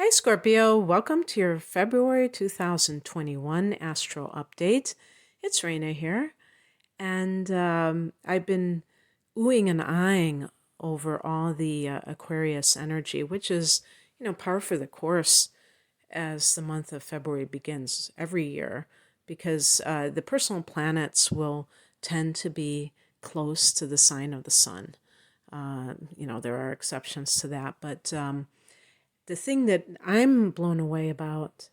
Hi, Scorpio. Welcome to your February 2021 Astro Update. It's Raina here, and I've been oohing and eyeing over all the Aquarius energy, which is, par for the course as the month of February begins every year, because the personal planets will tend to be close to the sign of the sun. There are exceptions to that, but the thing that I'm blown away about,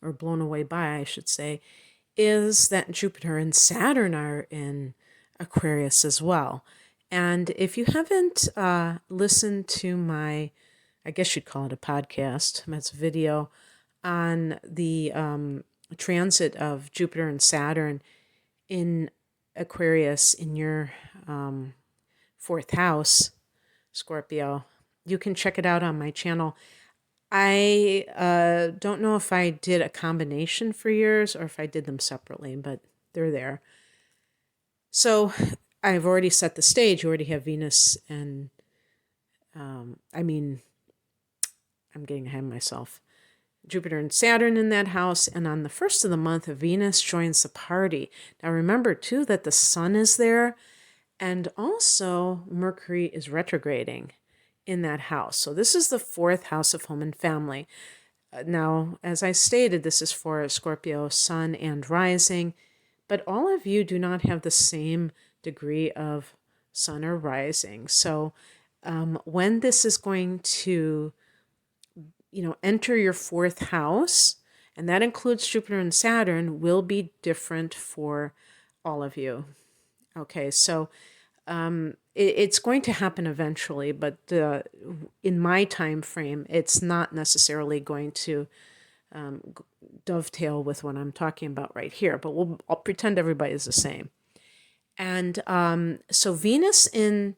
or blown away by, I should say, is that Jupiter and Saturn are in Aquarius as well. And if you haven't listened to my, I guess you'd call it a podcast, that's a video on the transit of Jupiter and Saturn in Aquarius in your fourth house, Scorpio, you can check it out on my channel. I don't know if I did a combination for yours or if I did them separately, but they're there. So I've already set the stage. You already have Venus and, I'm getting ahead of myself. Jupiter and Saturn in that house. And on the first of the month, Venus joins the party. Now remember, too, that the sun is there. And also Mercury is retrograding in that house. So this is the fourth house of home and family. Now, as I stated, this is for Scorpio, sun and rising, but all of you do not have the same degree of sun or rising. So when this is going to, enter your fourth house, and that includes Jupiter and Saturn, will be different for all of you. Okay, so it's going to happen eventually, but in my time frame, it's not necessarily going to dovetail with what I'm talking about right here. But I'll pretend everybody is the same. And so Venus in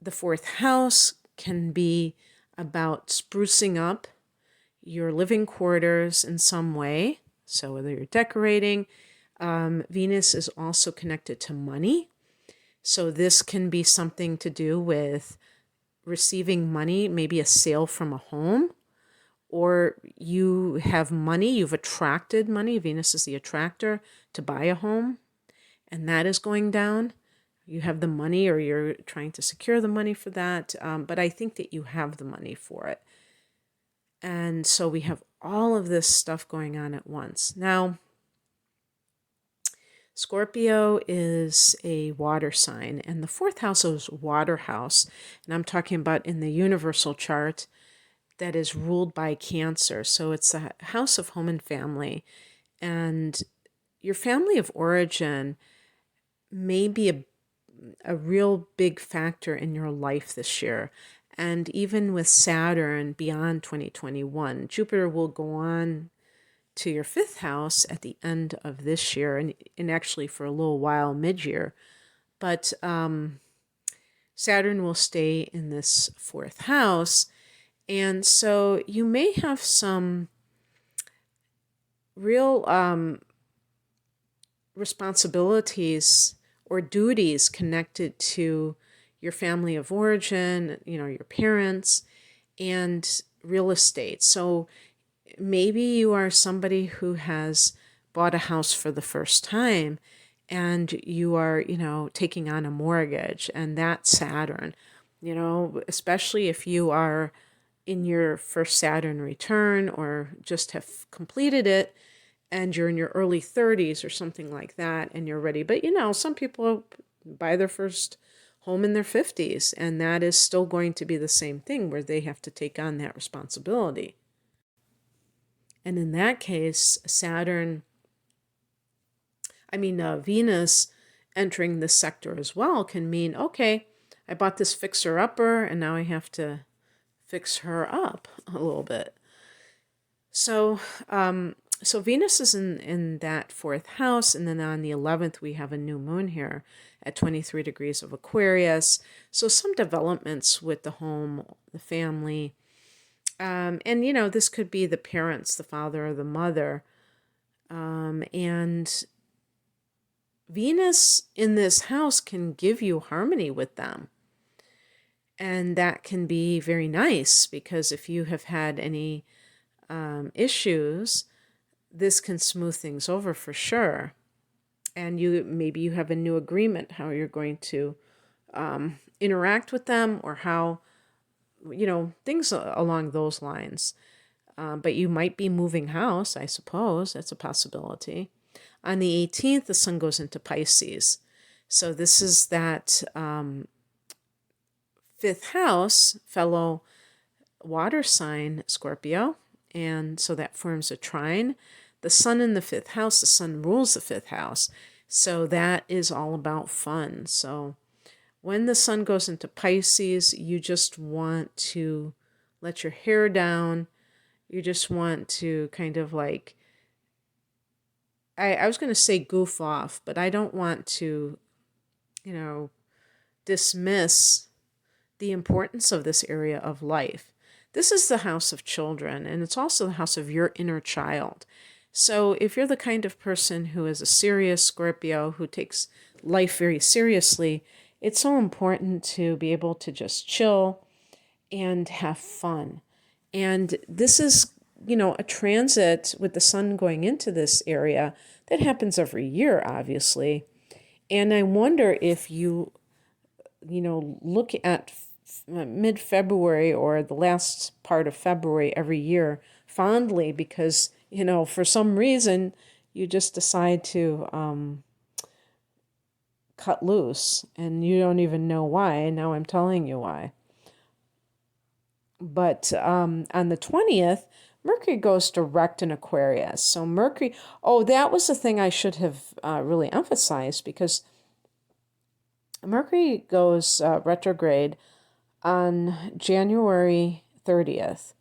the fourth house can be about sprucing up your living quarters in some way. So whether you're decorating, Venus is also connected to money. So this can be something to do with receiving money, maybe a sale from a home, or you have money, you've attracted money, Venus is the attractor, to buy a home, and that is going down. You have the money, or you're trying to secure the money for that, but I think that you have the money for it. And so we have all of this stuff going on at once. Now, Scorpio is a water sign, and the fourth house is water house. And I'm talking about in the universal chart that is ruled by Cancer. So it's the house of home and family. And your family of origin may be a real big factor in your life this year. And even with Saturn beyond 2021, Jupiter will go on to your fifth house at the end of this year, and actually for a little while mid-year. But Saturn will stay in this fourth house. And so you may have some real responsibilities or duties connected to your family of origin, your parents, and real estate. So maybe you are somebody who has bought a house for the first time, and you are, taking on a mortgage, and that's Saturn, especially if you are in your first Saturn return or just have completed it and you're in your early 30s or something like that and you're ready. But, some people buy their first home in their 50s, and that is still going to be the same thing where they have to take on that responsibility. And in that case, Venus entering this sector as well can mean, okay, I bought this fixer-upper, and now I have to fix her up a little bit. So Venus is in that fourth house, and then on the 11th, we have a new moon here at 23 degrees of Aquarius. So some developments with the home, the family, and, this could be the parents, the father or the mother. And Venus in this house can give you harmony with them. And that can be very nice because if you have had any issues, this can smooth things over for sure. And maybe you have a new agreement how you're going to interact with them, or how, things along those lines. But you might be moving house, I suppose. That's a possibility. On the 18th, the sun goes into Pisces. So this is that fifth house, fellow water sign, Scorpio. And so that forms a trine. The sun in the fifth house, the sun rules the fifth house. So that is all about fun. So when the sun goes into Pisces, you just want to let your hair down. You just want to kind of like, I was going to say goof off, but I don't want to, dismiss the importance of this area of life. This is the house of children, and it's also the house of your inner child. So if you're the kind of person who is a serious Scorpio, who takes life very seriously, it's so important to be able to just chill and have fun. And this is, a transit with the sun going into this area that happens every year, obviously. And I wonder if you, look at mid-February or the last part of February every year fondly because, for some reason you just decide to cut loose and you don't even know why. Now I'm telling you why. But on the 20th, Mercury goes direct in Aquarius. So Mercury, that was the thing I should have really emphasized, because Mercury goes retrograde on January 30th.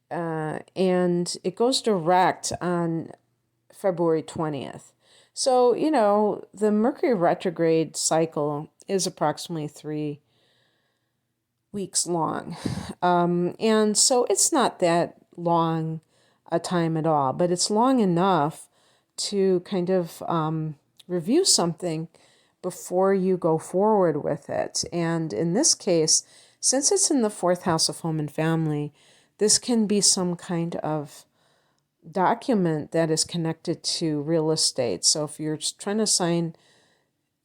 And it goes direct on February 20th. So, the Mercury retrograde cycle is approximately 3 weeks long. And so it's not that long a time at all, but it's long enough to kind of review something before you go forward with it. And in this case, since it's in the fourth house of home and family, this can be some kind of document that is connected to real estate. So if you're trying to sign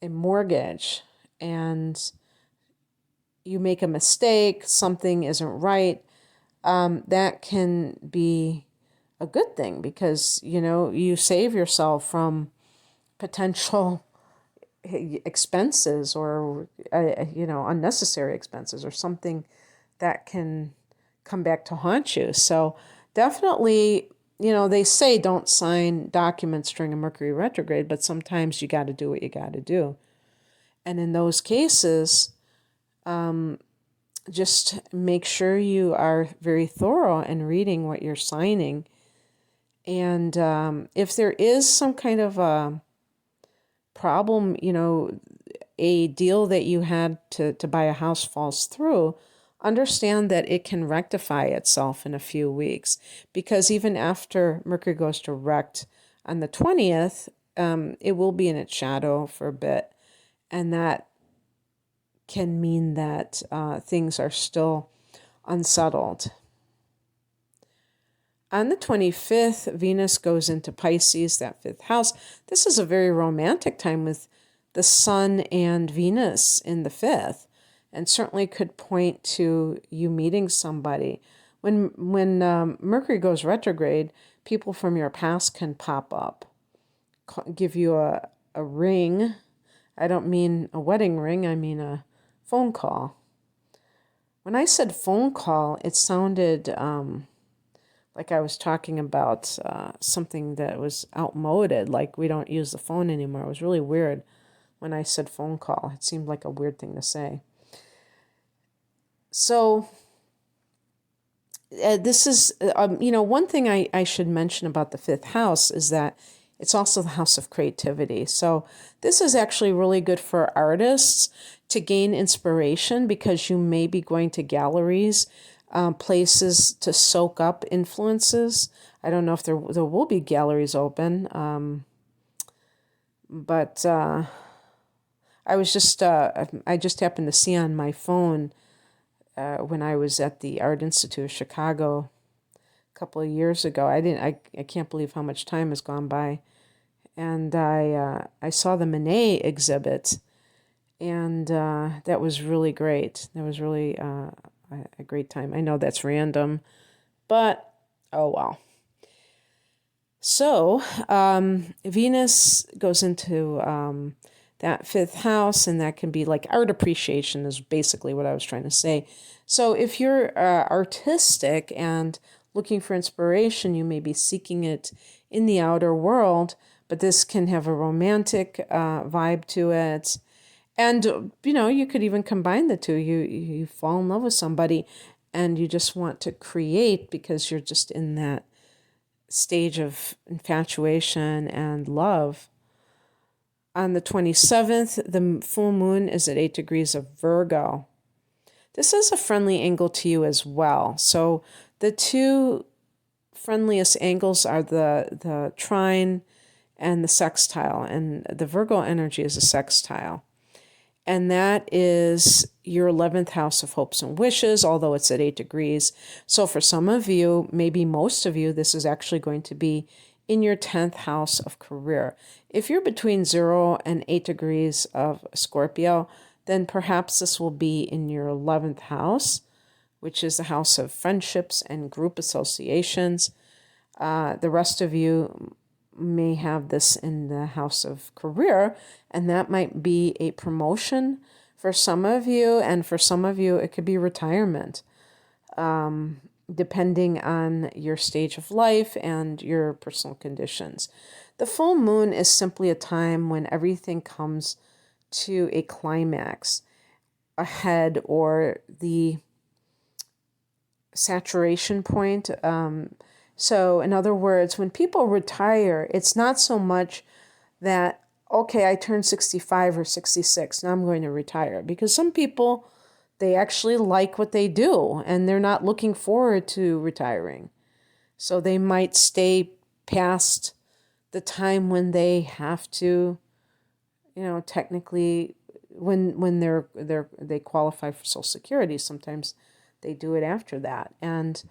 a mortgage and you make a mistake, something isn't right, that can be a good thing because, you save yourself from potential expenses or, unnecessary expenses or something that can come back to haunt you. So definitely, they say don't sign documents during a Mercury retrograde, but sometimes you got to do what you got to do. And in those cases, just make sure you are very thorough in reading what you're signing. And if there is some kind of a problem, a deal that you had to buy a house falls through, understand that it can rectify itself in a few weeks. Because even after Mercury goes direct on the 20th, it will be in its shadow for a bit. And that can mean that things are still unsettled. On the 25th, Venus goes into Pisces, that fifth house. This is a very romantic time with the Sun and Venus in the fifth, and certainly could point to you meeting somebody. When Mercury goes retrograde, people from your past can pop up, give you a ring. I don't mean a wedding ring, I mean a phone call. When I said phone call, it sounded like I was talking about something that was outmoded, like we don't use the phone anymore. It was really weird when I said phone call. It seemed like a weird thing to say. So this is, one thing I should mention about the fifth house is that it's also the house of creativity. So this is actually really good for artists to gain inspiration because you may be going to galleries, places to soak up influences. I don't know if there will be galleries open, but I just happened to see on my phone when I was at the Art Institute of Chicago a couple of years ago. I can't believe how much time has gone by. And I saw the Monet exhibit, and that was really great. That was really a great time. I know that's random, but oh well. So Venus goes into that fifth house, and that can be like art appreciation is basically what I was trying to say. So if you're artistic and looking for inspiration, you may be seeking it in the outer world, but this can have a romantic vibe to it. And, you could even combine the two. You fall in love with somebody and you just want to create because you're just in that stage of infatuation and love. On the 27th, the full moon is at 8 degrees of Virgo. This is a friendly angle to you as well. So the two friendliest angles are the trine and the sextile. And the Virgo energy is a sextile. And that is your 11th house of hopes and wishes, although it's at 8 degrees. So for some of you, maybe most of you, this is actually going to be in your 10th house of career. If you're between 0 and 8 degrees of Scorpio, then perhaps this will be in your 11th house, which is the house of friendships and group associations. The rest of you may have this in the house of career, and that might be a promotion for some of you, and for some of you it could be retirement, depending on your stage of life and your personal conditions. The full moon is simply a time when everything comes to a climax, a head, or the saturation point. So in other words, when people retire, it's not so much that, okay, I turned 65 or 66, now I'm going to retire. Because some people, they actually like what they do and they're not looking forward to retiring. So they might stay past the time when they have to, technically when they qualify for Social Security. Sometimes they do it after that. And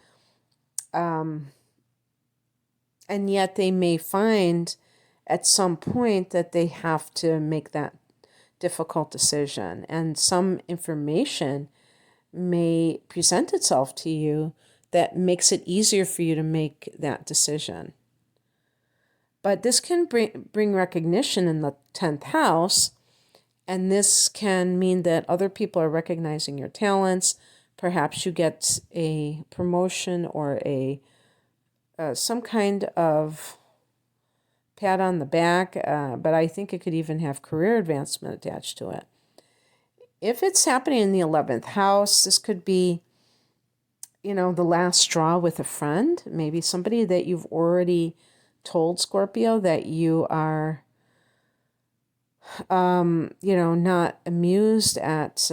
yet they may find at some point that they have to make that difficult decision. And some information may present itself to you that makes it easier for you to make that decision. But this can bring recognition in the 10th house. And this can mean that other people are recognizing your talents. Perhaps you get a promotion or some kind of pat on the back, but I think it could even have career advancement attached to it. If it's happening in the 11th house, this could be, the last straw with a friend, maybe somebody that you've already told, Scorpio, that you are, not amused at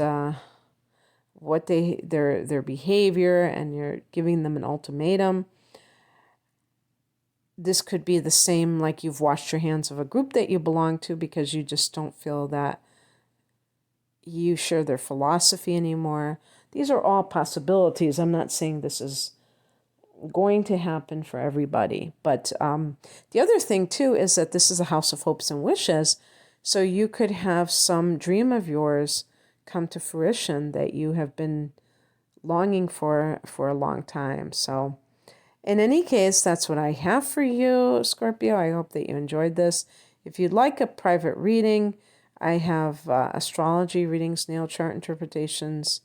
what their behavior, and you're giving them an ultimatum. This could be the same, like you've washed your hands of a group that you belong to because you just don't feel that you share their philosophy anymore. These are all possibilities. I'm not saying this is going to happen for everybody. But the other thing, too, is that this is a house of hopes and wishes. So you could have some dream of yours come to fruition that you have been longing for a long time. So in any case, that's what I have for you, Scorpio. I hope that you enjoyed this. If you'd like a private reading, I have astrology readings, natal chart interpretations,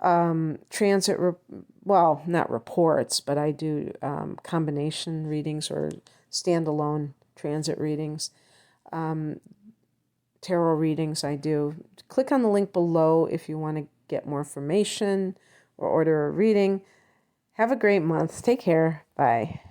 not reports, but I do combination readings or standalone transit readings, tarot readings I do. Click on the link below if you want to get more information or order a reading. Have a great month. Take care. Bye.